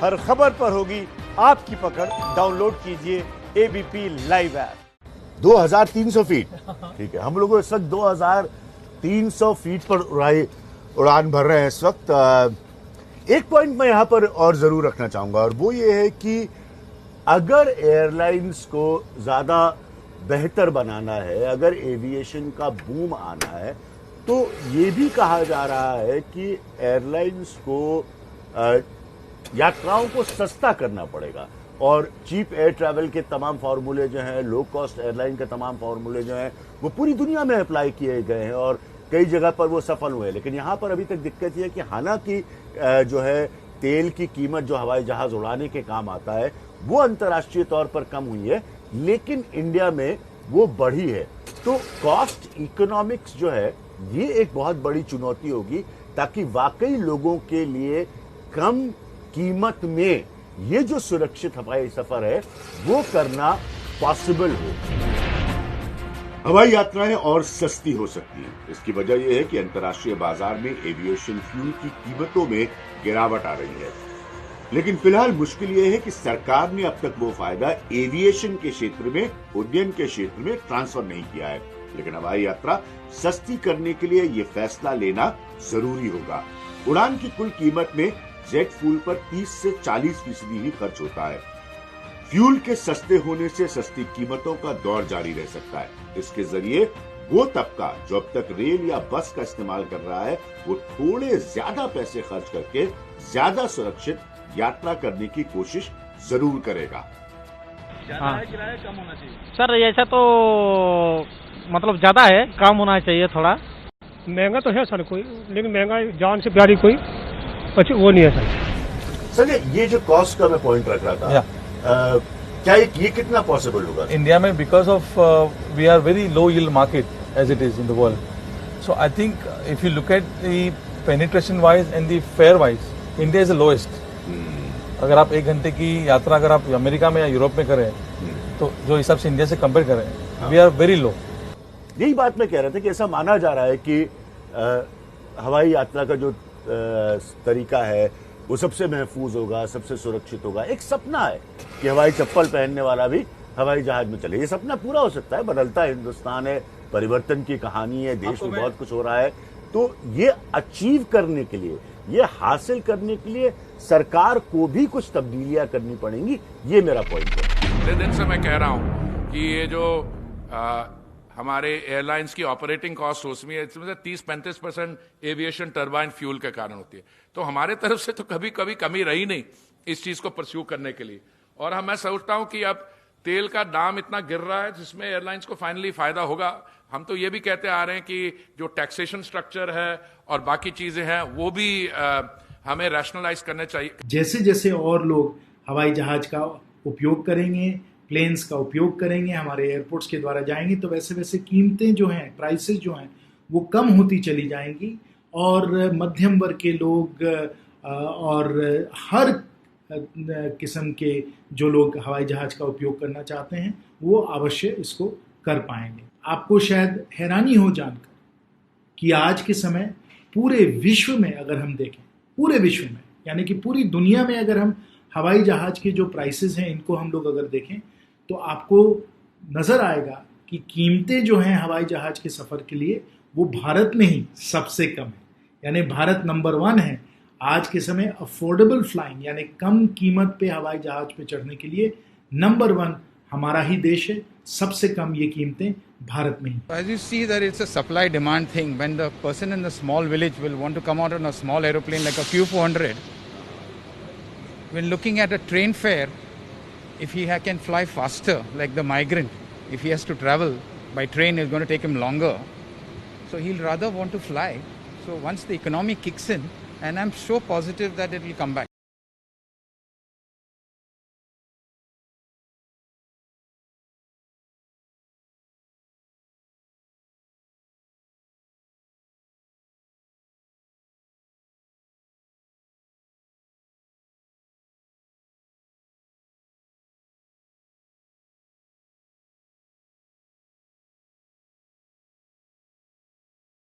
हर खबर पर होगी आपकी पकड़। डाउनलोड कीजिए एबीपी लाइव ऐप। 2300 फीट, ठीक है। हम लोग इस वक्त 2300 फीट पर उड़ान भर रहे हैं इस वक्त। एक पॉइंट मैं यहां पर और जरूर रखना चाहूंगा, और वो ये है कि अगर एयरलाइंस को ज्यादा बेहतर बनाना है, अगर एविएशन का बूम आना है, तो ये भी कहा जा रहा है कि एयरलाइंस को यात्राओं को सस्ता करना पड़ेगा। और चीप एयर ट्रैवल के तमाम फार्मूले जो हैं, लो कॉस्ट एयरलाइन के तमाम फार्मूले जो हैं, वो पूरी दुनिया में अप्लाई किए गए हैं और कई जगह पर वो सफल हुए। लेकिन यहां पर अभी तक दिक्कत यह है कि हालांकि जो है तेल की कीमत जो हवाई जहाज उड़ाने के काम आता है वो अंतर्राष्ट्रीय तौर पर कम हुई है, लेकिन इंडिया में वो बढ़ी है। तो कॉस्ट इकोनॉमिक्स जो है ये एक बहुत बड़ी चुनौती होगी, ताकि वाकई लोगों के लिए कम कीमत में ये जो सुरक्षित हवाई सफर है वो करना पॉसिबल हो। हवाई यात्राएं और सस्ती हो सकती हैं। इसकी वजह यह है कि अंतर्राष्ट्रीय बाजार में एविएशन फ्यूल की कीमतों में गिरावट आ रही है। लेकिन फिलहाल मुश्किल यह है कि सरकार ने अब तक वो फायदा एविएशन के क्षेत्र में, उड्डयन के क्षेत्र में ट्रांसफर नहीं किया है। लेकिन हवाई यात्रा सस्ती करने के लिए ये फैसला लेना जरूरी होगा। उड़ान की कुल कीमत में जेट फ्यूल पर 30 से 40% ही खर्च होता है। फ्यूल के सस्ते होने से सस्ती कीमतों का दौर जारी रह सकता है। इसके जरिए वो तबका जो अब तक रेल या बस का इस्तेमाल कर रहा है, वो थोड़े ज्यादा पैसे खर्च करके ज्यादा सुरक्षित यात्रा करने की कोशिश जरूर करेगा। हाँ। किराया कम होना चाहिए सर, ऐसा तो मतलब ज्यादा है, कम होना चाहिए थोड़ा। महंगा तो है सर कोई, लेकिन महंगा जान से प्यारी कोई अच्छी वो नहीं है सर। ये जो कॉस्ट का मैं पॉइंट रख रहा था, क्या ये कितना पॉसिबल होगा इंडिया में? Because of we are very low yield market as it is in the world, so I think if you look at the penetration wise and the fare wise, India is the lowest. अगर आप 1 घंटे की यात्रा अगर आप America में या Europe में करें, तो जो हिसाब से इंडिया से कंपेयर करें, वी आर वेरी लो। यही बात मैं कह रहा था कि ऐसा माना जा रहा है कि हवाई यात्रा का जो तरीका है वो सबसे महफूज होगा, सबसे सुरक्षित होगा। एक सपना है कि हवाई चप्पल पहनने वाला भी हवाई जहाज में चले। ये सपना पूरा हो सकता है। बदलता हिंदुस्तान है, परिवर्तन की कहानी है, देश में बहुत कुछ हो रहा है। तो ये अचीव करने के लिए, ये हासिल करने के लिए सरकार को भी कुछ तब्दीलियां करनी पड़ेंगी। ये मेरा पॉइंट है। पिछले दिन से मैं कह रहा हूं कि ये जो हमारे एयरलाइंस की ऑपरेटिंग कॉस्ट उसमें 30-35% एविएशन टरबाइन फ्यूल के कारण होती है। तो हमारे तरफ से तो कभी कभी कमी रही नहीं इस चीज को परस्यू करने के लिए। और मैं सोचता हूं कि अब तेल का दाम इतना गिर रहा है जिसमें एयरलाइंस को फाइनली फायदा होगा। हम तो ये भी कहते आ रहे हैं कि जो टैक्सेशन स्ट्रक्चर है और बाकी चीजें हैं वो भी हमें रैशनलाइज करने चाहिए। जैसे जैसे और लोग हवाई जहाज का उपयोग करेंगे, प्लेन्स का उपयोग करेंगे, हमारे एयरपोर्ट्स के द्वारा जाएंगे, तो वैसे वैसे कीमतें जो हैं, प्राइसेस जो हैं, वो कम होती चली जाएंगी। और मध्यम वर्ग के लोग और हर किस्म के जो लोग हवाई जहाज का उपयोग करना चाहते हैं वो अवश्य इसको कर पाएंगे। आपको शायद हैरानी हो जानकर कि आज के समय पूरे विश्व में अगर हम देखें, पूरे विश्व में यानी कि पूरी दुनिया में अगर हम हवाई जहाज के जो प्राइसेस हैं इनको हम लोग अगर देखें, तो आपको नजर आएगा कि कीमतें जो हैं हवाई जहाज के सफर के लिए वो भारत में ही सबसे कम है। यानी भारत नंबर 1 है आज के समय अफोर्डेबल फ्लाइंग, यानी कम कीमत पे हवाई जहाज पे चढ़ने के लिए नंबर 1 हमारा ही देश है। सबसे कम ये कीमतें भारत में ही। As you see that it's a supply demand thing, when the person in the small village will want to come out on a small aeroplane like a Q400, when looking at a train fare, if he can fly faster like the migrant, if he has to travel by train, it's going to take him longer, so he'll rather want to fly. So once the economy kicks in, and I'm so positive that it will come back.